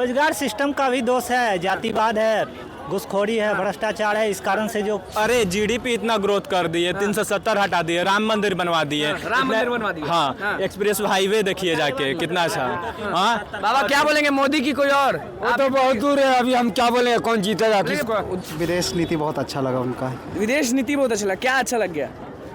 रोजगार सिस्टम का भी दोष है, जातिवाद है, घुसखोरी है, भ्रष्टाचार है। इस कारण से जो अरे जीडीपी इतना ग्रोथ कर दिए, 370 हटा दिए, राम मंदिर बनवा दिए, राम मंदिर बनवा दिए। हाँ, एक्सप्रेस हाईवे देखिए जाके कितना अच्छा। हाँ बाबा क्या बोलेंगे, मोदी की कोई और? वो तो बहुत दूर है, अभी हम क्या बोले कौन जीतेगा किसको। विदेश नीति बहुत अच्छा लगा उनका। विदेश नीति बहुत अच्छा लगा, क्या अच्छा लग गया?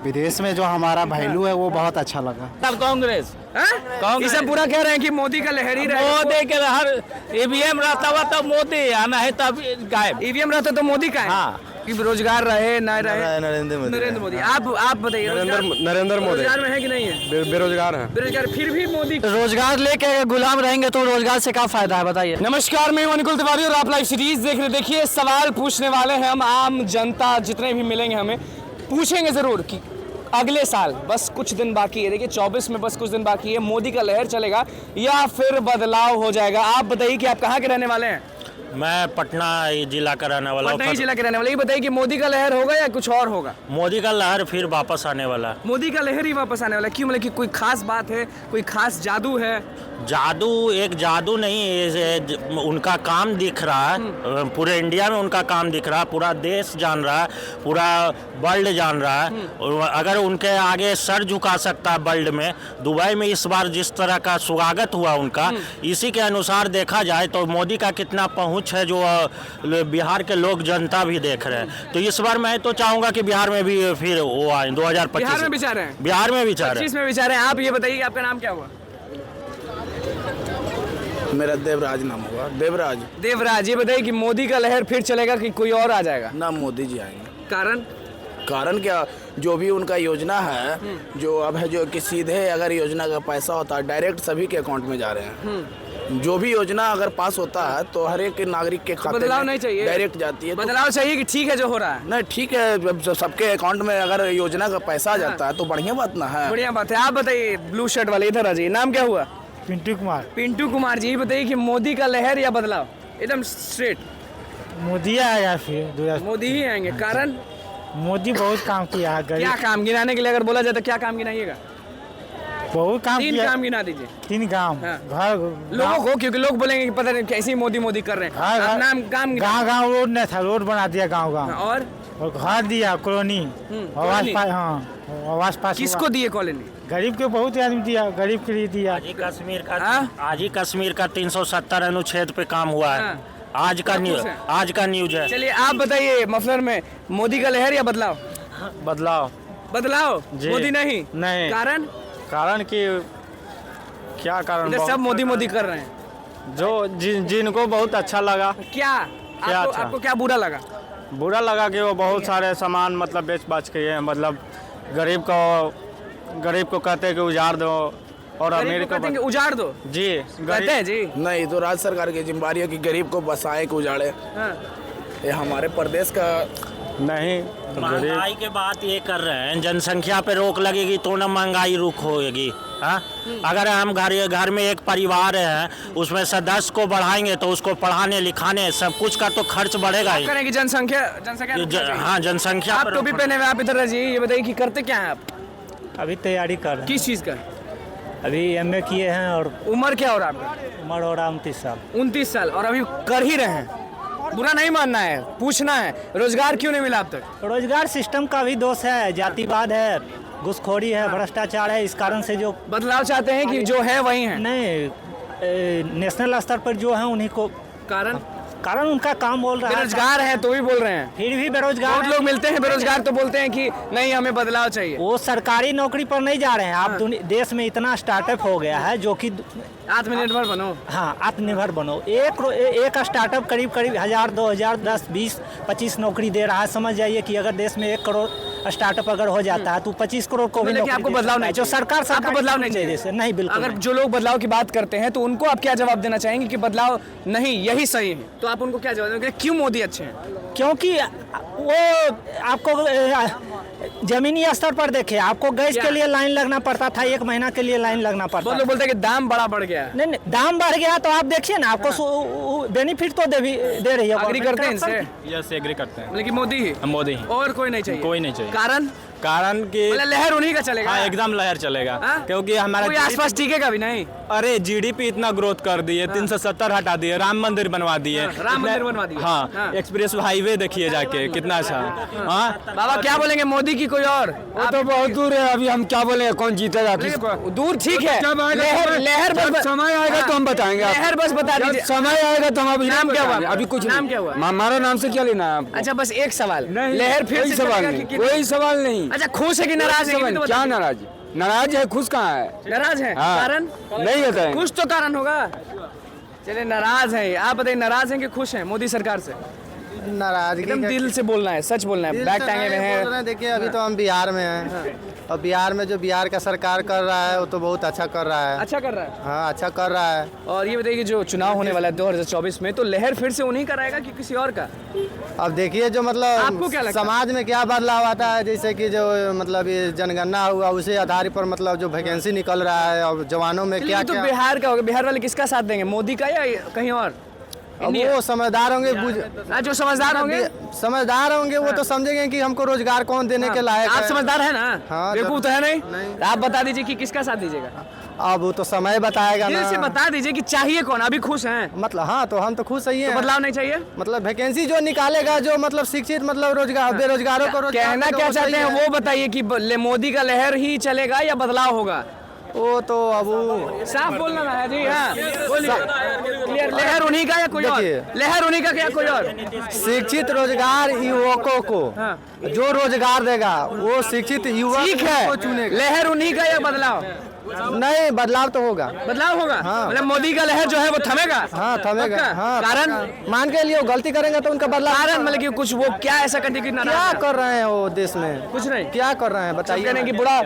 विदेश में जो हमारा वैल्यू है वो बहुत अच्छा लगा। तब कांग्रेस ये सब पूरा कह रहे हैं कि मोदी का लहर ही रहेगा। मोदी के हर ईवीएम रहता हुआ तब मोदी आना है, तब गायब। ईवीएम रहता तो मोदी का है। हाँ। कि रोजगार रहे ना रहे, नरेंद्र मोदी। आप बताइए, नरेंद्र मोदी रोजगार में है कि नहीं है? बेरोजगार है। बेरोजगार फिर भी मोदी। रोजगार लेके गुलाम रहेंगे तो रोजगार से क्या फायदा है, बताइए। नमस्कार, मैं अनुकुल तिवारी और आप लाइव सीरीज देख रहे। देखिए सवाल पूछने वाले हैं हम, आम जनता जितने भी मिलेंगे हमें पूछेंगे जरूर कि अगले साल बस कुछ दिन बाकी है, देखिए 24 में बस कुछ दिन बाकी है, मोदी का लहर चलेगा या फिर बदलाव हो जाएगा। आप बताइए कि आप कहाँ के रहने वाले हैं? मैं पटना जिला का रहने वाला हूँ। पटना ही जिला के रहने वाले। ये बताइए कि मोदी का लहर होगा या कुछ और होगा? मोदी का लहर फिर वापस आने वाला। मोदी का लहर ही वापस आने वाला, क्यों? मतलब कि कोई खास बात है, कोई खास जादू है? जादू एक जादू नहीं, उनका काम दिख रहा है, पूरे इंडिया में उनका काम दिख रहा है, पूरा देश जान रहा है, पूरा वर्ल्ड जान रहा है। और अगर उनके आगे सर झुका सकता है वर्ल्ड में, दुबई में इस बार जिस तरह का स्वागत हुआ उनका, इसी के अनुसार देखा जाए तो मोदी का कितना पहुंच है जो बिहार के लोग जनता भी देख रहे हैं। तो इस बार मैं तो चाहूंगा कि बिहार में भी फिर वो आए 2025। बिहार में विचार है? बिहार में विचार है, 25 में विचार है। आप ये बताइए कि आपका नाम क्या हुआ? मेरा देवराज नाम हुआ। देवराज, ये बताइए कि मोदी का लहर फिर चलेगा कि कोई और आ जाएगा? ना, मोदी जी आएंगे। कारण क्या, जो भी उनका योजना है, जो अब है, जो कि सीधे अगर योजना का पैसा होता है डायरेक्ट सभी के अकाउंट में जा रहे हैं। जो भी योजना अगर पास होता है तो हर एक नागरिक के खाते बदलाव में नहीं चाहिए, डायरेक्ट जाती है। बदलाव चाहिए कि ठीक है जो हो रहा है? नहीं, ठीक है, जब सबके अकाउंट में अगर योजना का पैसा आ जाता है तो बढ़िया बात ना है। बढ़िया बात है। आप बताइए, ब्लू शर्ट वाले इधर आ जाइए, नाम क्या हुआ? पिंटू कुमार। पिंटू कुमार जी, बताइए कि मोदी का लहर या बदलाव? एकदम स्ट्रेट। मोदी आएगा फिर। मोदी ही आएंगे। कारण? मोदी बहुत काम किया है, क्या काम? गिनाने के लिए अगर बोला जाए तो क्या काम गिनाइएगा? बहुत काम तीन किया। काम गिना दीजिए। 3 काम। हाँ। घर लोगों को, क्योंकि लोग बोलेंगे कि पता नहीं कैसे मोदी मोदी कर रहे हैं। आप नाम काम गाँव गाँव रोड नहीं था, रोड बना दिया गाँव गाँव। और घर दिया, कॉलोनी, आवास कॉलोनी। हाँ, आवास पास। किसको दिए कॉलोनी? गरीब के बहुत आदमी दिया, गरीब के लिए दिया। आज ही कश्मीर का 370 अनुच्छेद पे काम हुआ है। आज का न्यूज है। चलिए आप बताइए, मफलर में मोदी का लहर या बदलाव? बदलाव। मोदी नहीं। कारण कि क्या कारण, इधर सब मोदी मोदी कर रहे हैं। जो जिनको बहुत अच्छा लगा। क्या आपको क्या बुरा लगा? बुरा लगा कि वो बहुत सारे सामान मतलब बेच बाच के हैं, मतलब गरीब को कहते हैं कि उजाड़ दो और अमीर को उजाड़ दो जी, कहते हैं जी। नहीं, तो राज्य सरकार की जिम्मेदारी है कि गरीब को बसाए कि उजाड़े। ये हमारे प्रदेश का नहीं। महंगाई के बात ये कर रहे हैं, जनसंख्या पे रोक लगेगी तो न महंगाई रुक होगी। हाँ, अगर हम घर में एक परिवार है, उसमें सदस्य को बढ़ाएंगे तो उसको पढ़ाने लिखाने सब कुछ का तो खर्च बढ़ेगा ही। करेंगे जनसंख्या। हाँ, जनसंख्या। आप टोपी पहने हुए, आप इधर रहिए। ये बताइए कि करते क्या हैं आप? अभी तैयारी कर रहे हैं। किस चीज़ का? अभी MA किए हैं। और उम्र क्या हो रहा है आपका? उम्र हो रहा 29 साल। 29 साल और अभी कर ही रहे हैं। बुरा नहीं मानना है, पूछना है, रोजगार क्यों नहीं मिला अब तक? रोजगार सिस्टम का भी दोष है, जातिवाद है, घुसखोरी है, भ्रष्टाचार है। इस कारण से जो बदलाव चाहते हैं कि जो है वही है? नहीं, नेशनल स्तर पर जो है उन्हीं को। कारण उनका काम बोल रहा है। बेरोजगार है तो भी बोल रहे हैं। फिर भी बेरोजगार बहुत लोग मिलते हैं बेरोजगार तो बोलते हैं कि नहीं, हमें बदलाव चाहिए। वो सरकारी नौकरी पर नहीं जा रहे हैं। आप देश में इतना स्टार्टअप हो गया है जो कि आत्मनिर्भर बनो। हाँ, आत्मनिर्भर बनो। एक स्टार्टअप करीब 1000, 2000, 10, 20, 25 नौकरी दे रहा है। समझ जाइए कि अगर देश में 1 करोड़ स्टार्टअप अगर हो जाता है तो 25 करोड़ को भी आपको बदलाव नहीं, जो सरकार आपको बदलाव नहीं चाहिए। नहीं, बिल्कुल। अगर जो लोग बदलाव की बात करते हैं तो उनको आप क्या जवाब देना चाहेंगे कि बदलाव नहीं, यही सही है? तो आप उनको क्या जवाब देंगे, क्यों मोदी अच्छे हैं? क्योंकि वो आपको जमीनी स्तर पर देखे, आपको गैस के लिए लाइन लगना पड़ता था, 1 महीना के लिए लाइन लगना पड़ता। बहुत लोग बोलते हैं कि दाम बड़ा बढ़ गया। नहीं, दाम बढ़ गया तो आप देखिए ना, आपको बेनिफिट तो दे रही है। एग्री करते हैं इनसे? यस, एग्री करते हैं। लेकिन मोदी ही। मोदी। और कोई नहीं चाहिए? कोई नहीं चाहिए। कारण कि मतलब लहर उन्हीं का चलेगा। हाँ एकदम लहर चलेगा हाँ? क्योंकि हमारा कोई आसपास टिकेगा भी नहीं। अरे जीडीपी इतना ग्रोथ कर दिए 370 हटा दिए, राम मंदिर बनवा दिए, राम मंदिर बनवा दिए। हाँ, हाँ। एक्सप्रेस हाईवे देखिए जाके कितना अच्छा। हाँ बाबा क्या बोलेंगे, मोदी की कोई और? वो तो बहुत दूर है, अभी हम क्या बोले कौन जीतेगा किसको। दूर ठीक है, जब आएगा लहर जब बस समय आएगा तो हम बताएंगे आपको। लहर बस बता जब दीजिए। समय आएगा तो हम अभी नाम नहीं क्या हुआ? बताएंगे। अभी कुछ नाम नहीं। क्या हुआ? हमारा नाम से क्या लेना है आपको? अच्छा बस एक सवाल, नहीं, लहर फिर कोई से सवाल चलेगा नहीं, कि कोई सवाल नहीं। अच्छा खुश है कि नाराज है? ये भी तो क्या बताइए। नाराज? नाराज है, खुश कहाँ है? नाराज है? हाँ। कारण नहीं बताएंगे। कुछ तो कारण होगा। चलिए नाराज है, आप बताइए नाराज हैं कि खुश हैं मोदी सरकार से? नाराजगी एकदम दिल से बोलना है, सच बोलना है। बैग टांगे हुए हैं। देखिए अभी तो हम बिहार में हैं और बिहार में जो बिहार का सरकार कर रहा है वो तो बहुत अच्छा कर रहा है। अच्छा कर रहा है। हाँ अच्छा कर रहा है। और ये बताइए कि जो चुनाव होने वाला है 2024 में, तो लहर फिर से उन्हीं का रहेगा कि किसी और का? अब देखिए जो आपको मतलब क्या लगता है? समाज में क्या बदलाव आता है, जैसे कि जो मतलब ये जनगणना हुआ उसे आधार पर मतलब जो वैकेंसी निकल रहा है और जवानों में चलिए, क्या ये तो क्या बिहार का होगा। बिहार वाले किसका साथ देंगे, मोदी का या कहीं और? अब वो समझदार होंगे जो समझदार होंगे। समझदार होंगे वो तो समझेंगे कि हमको रोजगार कौन देने के लायक आप है। समझदार है ना? हाँ, बेवकूफ तो है नहीं? नहीं। आप बता दीजिए कि किसका साथ दीजिएगा। अब वो तो समय बताएगा दिल से ना। बता दीजिए कि चाहिए कौन। अभी खुश हैं मतलब हाँ तो हम तो खुश ही तो हैं। बदलाव नहीं चाहिए? मतलब वैकेंसी जो निकालेगा जो मतलब शिक्षित मतलब रोजगार बेरोजगारों को रोजगार कहना देगा, क्या वो चाहते सही हैं है। वो बताइए कि मोदी का लहर ही चलेगा या बदलाव होगा? वो तो अब वो साफ बोलना है जी। हाँ बोलिए, क्लियर। लहर उन्हीं का या कोई और? देखिए। लहर उन्हीं का क्या कोई और? शिक्षित रोजगार युवकों को हाँ। जो रोजगार देगा वो शिक्षित युवक ठीक है, को चुनेगा। लहर उन्हीं का या बदलाव? नहीं बदलाव तो होगा। बदलाव होगा। हाँ। मतलब मोदी का लहर जो है वो थमेगा। हाँ थमेगा। पक्का? हाँ कारण मान के लिए वो गलती करेंगे तो उनका बदलाव कारण मतलब कि कुछ वो क्या ऐसा करने की क्या नाराज कर रहे हैं वो देश में, कुछ नहीं क्या कर रहे हैं बताइए कहने ना। की बड़ा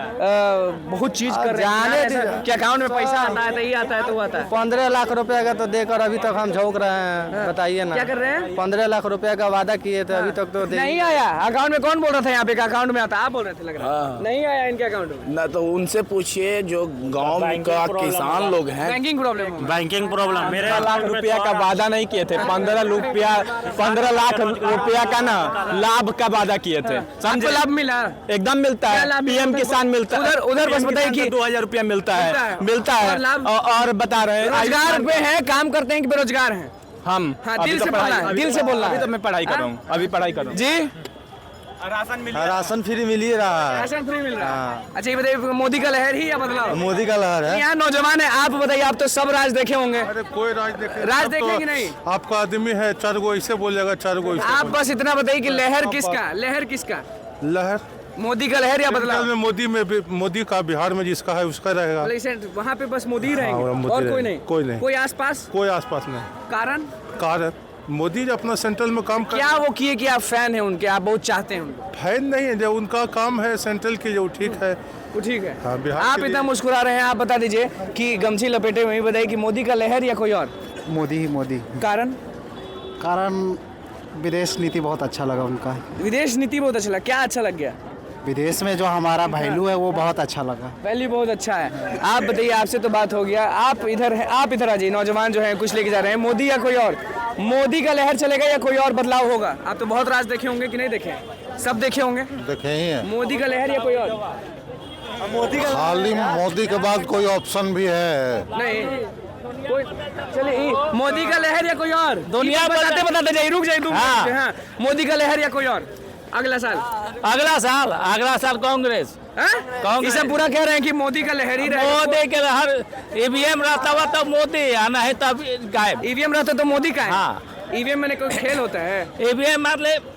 बहुत चीज कर रहे हैं जाने ऐसा दीजिए। कि अकाउंट में पैसा आता है तो ये आता है तो वो आता है। 15 लाख रुपए का तो देकर अभी तक हम झोंक रहे हैं। बताइए ना क्या कर रहे हैं? 15 लाख रुपए का वादा किए थे अभी तक तो नहीं आया अकाउंट में। कौन बोल रहा था यहाँ पे अकाउंट में आता? आप बोल रहे थे लग रहा है। नहीं आया इनके अकाउंट में। ना तो उनसे पूछिए जो गांव का किसान लोग हैं। बैंकिंग प्रॉब्लम होगा। बैंकिंग प्रॉब्लम मेरे 15 लाख रुपया का वादा नहीं किए थे, 15 लाख रुपया का ना लाभ का वादा किए थे। आपको लाभ मिला? एकदम मिलता क्या है, लाभ मिला? पीएम किसान मिलता है। उधर बस बताइए कि 2000 रुपया मिलता है, मिलता है। और लाभ? और बता रहे हैं रोजगार पे है, काम करते हैं कि बेरोजगार हैं? हम हाँ, अभी दिल तो से पढ़ाई- बोलना है, अभी दिल तो- से बोलना अभी है। तो मैं पढ़ाई कर रहा हूँ, अभी पढ़ाई कर रहा हूँ। जी राशन फ्री मिल ही रहा है। राशन फ्री मिल रहा है। अच्छा ये बताइए मोदी का लहर ही या बदलाव? मोदी का लहर है। यहाँ नौजवान है, आप बताइए, आप तो सब राज देखे होंगे। अरे कोई राज देखे राज देखे कि नहीं? आपका आदमी है, चार गो ऐसे बोलेगा, चार गो ऐसे आप बस इतना बताइए कि लहर किसका? लहर किसका? बोलेगा। लहर मोदी का लहर या बदलाव? में मोदी का बिहार में जिसका है उसका रहेगा। वहाँ पे बस मोदी ही हाँ, रहेंगे मोदी और कोई रहेंगे। नहीं? कोई नहीं। कोई आसपास? कोई आसपास नहीं। कारण कार मोदी जो अपना सेंट्रल में काम कर क्या वो किए कि आप फैन हैं उनके, आप बहुत चाहते हैं उनको? फैन नहीं है, जो उनका काम है सेंट्रल की जो ठीक है। वो ठीक है। हाँ, बिहार आप के इतना लिए- मुस्कुरा रहे हैं, आप बता दीजिए कि गमछी लपेटे हुए बताइए कि मोदी का लहर या कोई और? मोदी ही मोदी। कारण? कारण विदेश नीति बहुत अच्छा लगा उनका। विदेश नीति बहुत अच्छा लगा। क्या अच्छा लग गया? विदेश में जो हमारा वैल्यू है वो बहुत अच्छा लगा। वैल्यू बहुत अच्छा है। आप बताइए, आपसे तो बात हो गया, आप इधर हैं, आप इधर आ जाइए। नौजवान जो हैं कुछ लेके जा रहे हैं, मोदी या कोई और? मोदी का लहर चलेगा या कोई और बदलाव होगा? आप तो बहुत राज देखे होंगे कि नहीं देखे? सब देखे होंगे। देखे ही है। मोदी का लहर या कोई और? खाली मोदी के बाद कोई ऑप्शन भी है? नहीं कोई। चलिए मोदी का लहर या कोई और? दुनिया बताते जाइए, रुक जाइए 2 मिनट। हाँ, मोदी का लहर या कोई और? अगला साल अगला साल कांग्रेस। ये सब पूरा कह रहे हैं कि मोदी का लहर ही रहेगा। मोदी के हर ईवीएम रहता हुआ तो मोदी आना है तब गायब। ईवीएम रहता तो मोदी का है। हाँ। ईवीएम में कोई खेल होता है? ईवीएम मतलब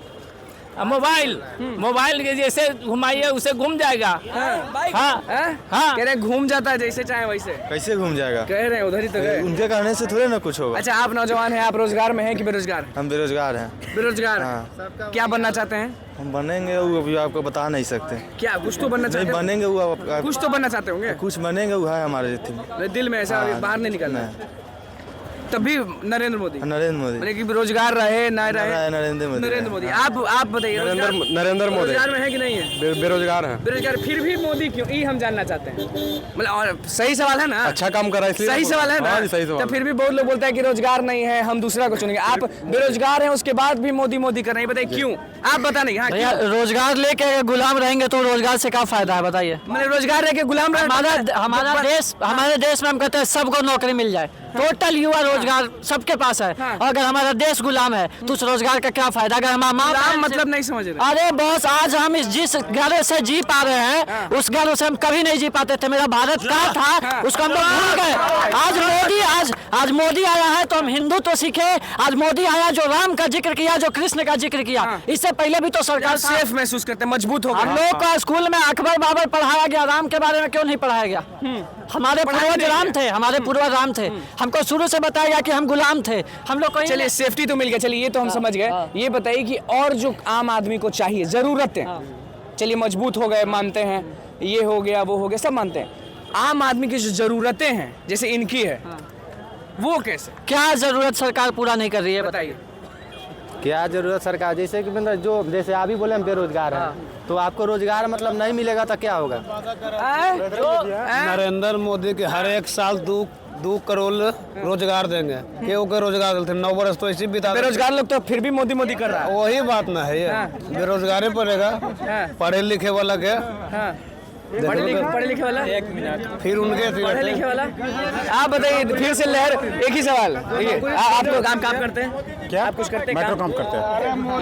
मोबाइल के जैसे घुमाइए उसे घूम जाएगा। हाँ। हाँ। कह रहे हैं घूम जाता है जैसे चाहे वैसे। कैसे घूम जाएगा? कह रहे हैं उधर ही तो है। उनके कहने से थोड़े ना कुछ होगा। अच्छा आप नौजवान हैं, आप रोजगार में हैं कि बेरोजगार? हम बेरोजगार हैं। बेरोजगार। क्या बनना चाहते हैं? हम बनेंगे वो अभी आपको बता नहीं सकते। क्या कुछ तो बनना चाहते नहीं हैं? बनेंगे वो कुछ तो बनना चाहते होंगे। कुछ बनेंगे वो है हमारे दिल में ऐसा हाँ, बाहर नहीं निकलना। तब भी नरेंद्र मोदी, नरेंद्र मोदी, मतलब कि रोजगार रहे ना रहे, नरेंद्र मोदी, नरेंद्र मोदी। आप बताइए, नरेंद्र मोदी रोजगार में है कि नहीं है? बेरोजगार है। बेरोजगार फिर भी मोदी क्यों, ये हम जानना चाहते हैं। मतलब और सही सवाल है ना, अच्छा काम करा इसलिए सही सवाल है ना। हाँ, सही सवाल। तो फिर भी बहुत लोग बोलते हैं कि रोजगार नहीं है, हम दूसरा को चुनेंगे। आप बेरोजगार हैं, उसके बाद भी मोदी मोदी कर रहे हैं, बताइए क्यों? आप बता नहीं। हाँ, भैया रोजगार लेके गुलाम रहेंगे तो रोजगार से क्या फायदा है बताइए। मतलब रोजगार रह के गुलाम हमारे देश में हम कहते हैं सबको नौकरी मिल जाए, टोटल युवा रोजगार सबके पास है। हाँ। और अगर हमारा देश गुलाम है तो उस रोजगार का क्या फायदा? अगर हमारा मतलब नहीं समझ रहे। अरे बॉस, आज हम जिस घर से जी पा रहे हैं उस घर से हम कभी नहीं जी पाते थे। मेरा भारत का था उसको हम लोग भूल गए। आज मोदी आया है तो हम हिंदू तो सीखे। आज मोदी आया जो राम का जिक्र किया, जो कृष्ण का जिक्र किया, इससे पहले भी तो सरकार सेफ महसूस करते हैं, मजबूत हो गए। हम लोग को स्कूल में अकबर बाबर पढ़ाया गया, राम के बारे में क्यों नहीं पढ़ाया गया? हमारे पूर्वज राम थे, हमारे पूर्वज राम थे। हमको शुरू से बताया गया कि हम गुलाम थे। हम लोग को चलिए सेफ्टी तो मिल गया, चलिए ये तो हम समझ गए। ये बताइए कि और जो आम आदमी को चाहिए, जरूरतें, चलिए मजबूत हो गए मानते हैं, ये हो गया वो हो गया सब मानते हैं। आम आदमी की जो जरूरतें हैं जैसे इनकी है, वो कैसे, क्या जरूरत सरकार पूरा नहीं कर रही है? बताइए। क्या जरूरत सरकार, जैसे कि मतलब जो जैसे आप ही बोले हम बेरोजगार हैं, तो आपको रोजगार मतलब नहीं मिलेगा तो क्या होगा? नरेंद्र मोदी के हर एक साल 2 करोड़ रोजगार देंगे। केहू के रोजगार देते 9 वर्ष तो इसी बिता। बेरोजगार लोग तो फिर भी मोदी मोदी कर रहा है। वही बात ना है, ये बेरोजगारी पड़ेगा पढ़े लिखे वाला के। पढ़े लिखे वाला, एक मिनट, फिर उनके पढ़े लिखे वाला। आप बताइए फिर से लहर, एक ही सवाल। आप लोग काम करते हैं क्या? आप कुछ करते हैं? मेट्रो काम करते हैं।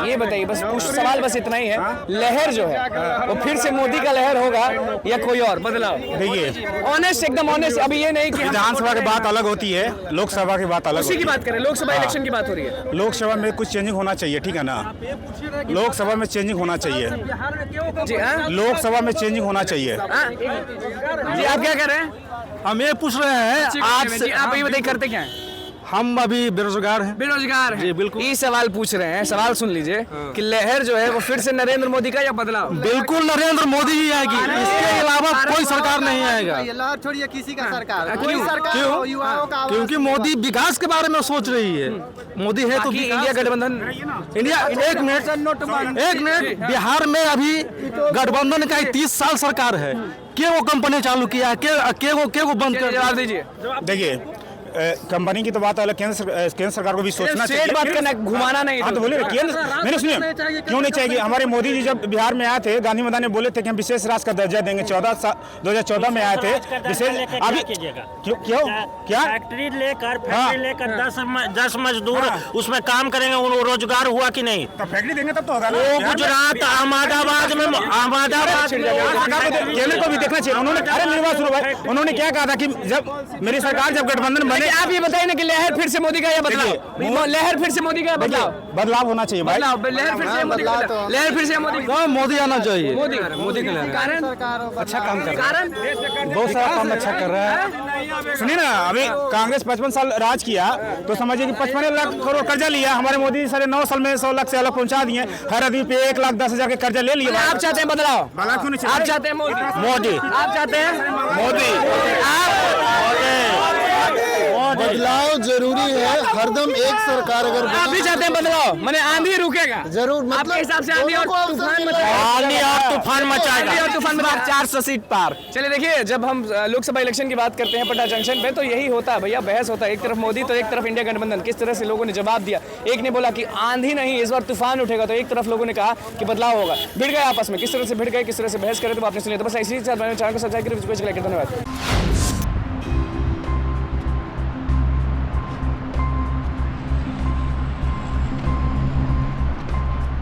ये बताइए बस सवाल बस इतना ही है। लहर जो है वो फिर से मोदी का लहर होगा या कोई और बदलाव? देखिए ऑनेस्ट, एकदम ऑनेस्ट। अभी ये नहीं कि विधानसभा की बात अलग होती है, लोकसभा की बात अलग उसी की बात करें, लोकसभा इलेक्शन की बात हो रही है। लोकसभा में कुछ चेंजिंग होना चाहिए, ठीक है ना? लोकसभा में चेंजिंग होना चाहिए, जी हाँ, लोकसभा में चेंजिंग होना चाहिए। जी आप क्या कर रहे हैं? हम ये पूछ रहे हैं आज से आप ये बताइए करते क्या हैं? हम अभी बेरोजगार हैं। बेरोजगार हैं। जी बिल्कुल। ये सवाल पूछ रहे हैं, सवाल सुन लीजिए कि लहर जो है वो फिर से नरेंद्र मोदी का या बदलाव? बिल्कुल नरेंद्र मोदी ही आएगी, इसके अलावा कोई सरकार नहीं आएगा। लहर छोड़िए, किसी का सरकार, कोई सरकार क्यों? युवाओं का क्योंकि मोदी विकास के बारे में सोच रही है। मोदी है तो इंडिया गठबंधन, इंडिया। एक मिनट, बिहार में अभी गठबंधन का 30 साल सरकार है। के वो कंपनी चालू किया है, के वो बंद कर? जवाब दीजिए। देखिए कंपनी की तो बात अलग, केंद्र सरकार को भी सोचना चाहिए। बात करना, घुमाना नहीं। हाँ तो बोले केंद्र, मैंने सुनिए क्यों नहीं चाहिए? हमारे मोदी जी जब बिहार में आए थे, गांधी मैदान में बोले थे कि हम विशेष राष्ट्र का दर्जा देंगे। 2014 में आए थे विशेष। अभी क्यों क्या फैक्ट्री लेकर 10 मजदूर उसमें काम करेंगे, उनको रोजगार हुआ कि नहीं? तो फैक्ट्री देंगे तब तो होगा। वो गुजरात अहमदाबाद केंद्र को भी देखना चाहिए। उन्होंने, अरे मेरी बात सुनो भाई, उन्होंने क्या कहा था कि जब मेरी सरकार जब गठबंधन बने। आप ये बताइए ना कि लहर फिर से मोदी का या बदलाव? लहर फिर से मोदी का या बदलाव? बदलाव होना चाहिए भाई। लहर फिर से मोदी का, लहर फिर से मोदी का। मोदी आना चाहिए। मोदी की लहर। कारण अच्छा काम कर रहा है, कारण बहुत सारा काम अच्छा कर रहा है। सुनिए ना, अभी कांग्रेस 55 साल राज किया तो समझिए कि 55 लाख करोड़ कर्जा लिया। हमारे मोदी जी साढ़े 9 साल में 100 लाख से अलग पहुंचा दिए। हर आदमी पे 1,10,000 के कर्जा ले लिए। आप चाहते हैं बदलाव? क्यों नहीं चाहिए? आप चाहते हैं मोदी? आप चाहते हैं बदलाव जरूरी है। हरदम एक सरकार अगर आप भी चाहते हैं बदलाव? मैंने आंधी रुकेगा जरूर, आपके हिसाब से आंधी और तूफान मचाएगा। 400 सीट पार। चलिए देखिए, जब हम लोकसभा इलेक्शन की बात करते हैं पटना जंक्शन पे, तो यही होता है भैया, बहस होता है। एक तरफ मोदी तो एक तरफ इंडिया गठबंधन। किस तरह से लोगों ने जवाब दिया। एक ने बोला कि आंधी नहीं, इस बार तूफान उठेगा, तो एक तरफ लोगों ने कहा कि बदलाव होगा। भिड़ गए आपस में, किस तरह से भिड़ गए, किस तरह से बहस करे, तो आपने सुनिए। तो बस इसी चैनल को सब्सक्राइब करें। धन्यवाद।